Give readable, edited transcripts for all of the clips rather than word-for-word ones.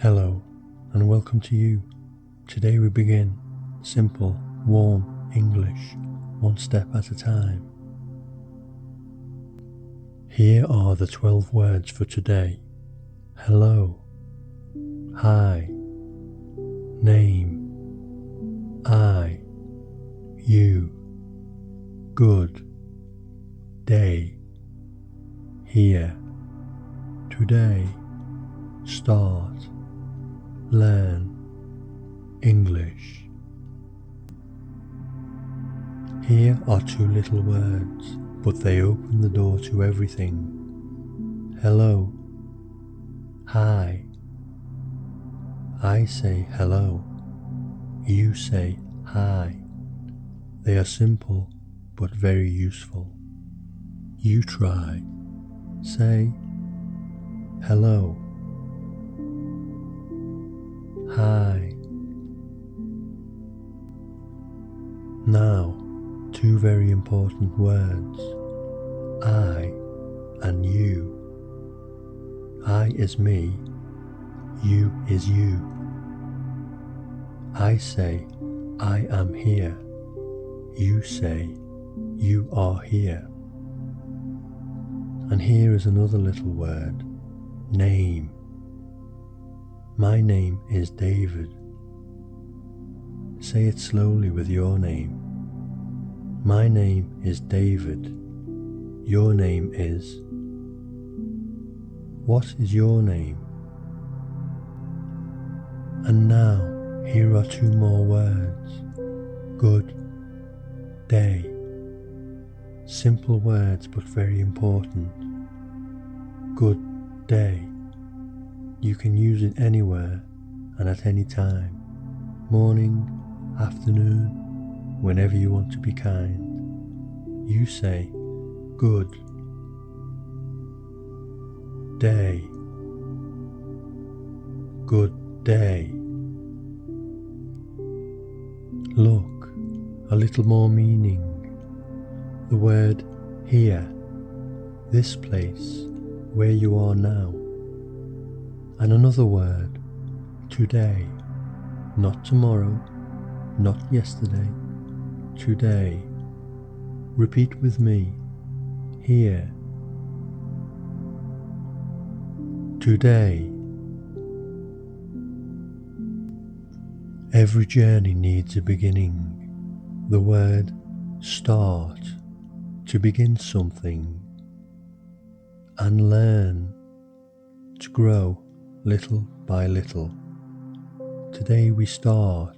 Hello, and welcome to you. Today we begin simple, warm English, one step at a time. Here are the 12 words for today. Hello, hi, name, I, you, good, day, here, today, start, learn, English. Here are two little words, but they open the door to everything. Hello, hi. I say hello, you say hi. They are simple but very useful. You try. Say hello, hi. Now, two very important words, I and you. I is me, you is you. I say, I am here. You say, you are here. And here is another little word, name. My name is David. Say it slowly with your name. My name is David. Your name is. What is your name? And now, here are two more words. Good day. Simple words but very important. Good day. You can use it anywhere and at any time. Morning, afternoon, whenever you want to be kind. You say, good day. Good day. Look, a little more meaning. The word here, this place, where you are now. And another word, today, not tomorrow, not yesterday, today. Repeat with me, here. Today. Every journey needs a beginning. The word start, to begin something, and learn, to grow little by little. Today we start,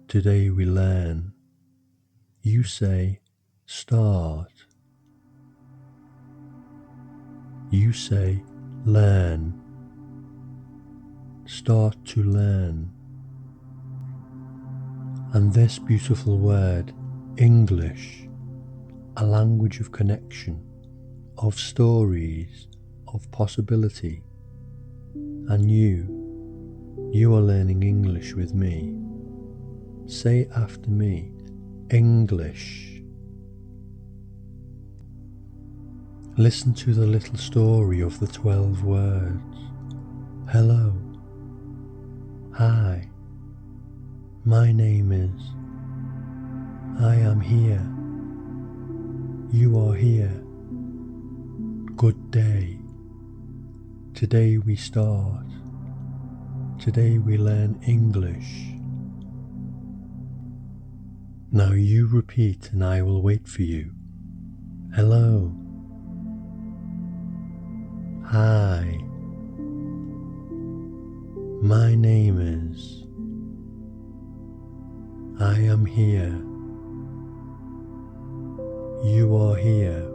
today we learn. You say start. You say learn. Start to learn. And this beautiful word, English, a language of connection, of stories, of possibility. And you are learning English with me. Say after me, English. Listen to the little story of the 12 words. Hello, hi. My name is. I am here. You are here. Good day. Today we start. Today we learn English. Now you repeat and I will wait for you. Hello. Hi. My name is. I am here. You are here.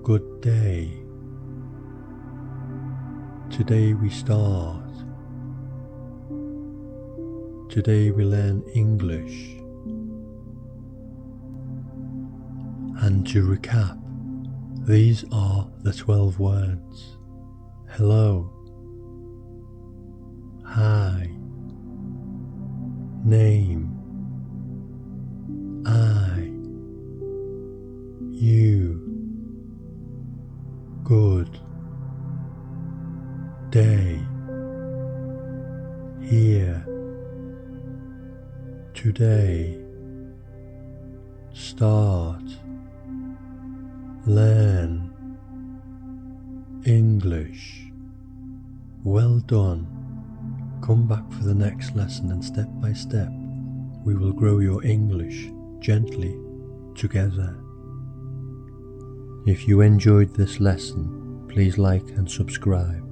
Good day. Today we start. Today we learn English. And to recap, these are the 12 words. Hello. Hi. Name. I. You. Good Here. Today. Start. Learn. English. Well done. Come back for the next lesson, and step by step we will grow your English gently together. If you enjoyed this lesson, please like and subscribe.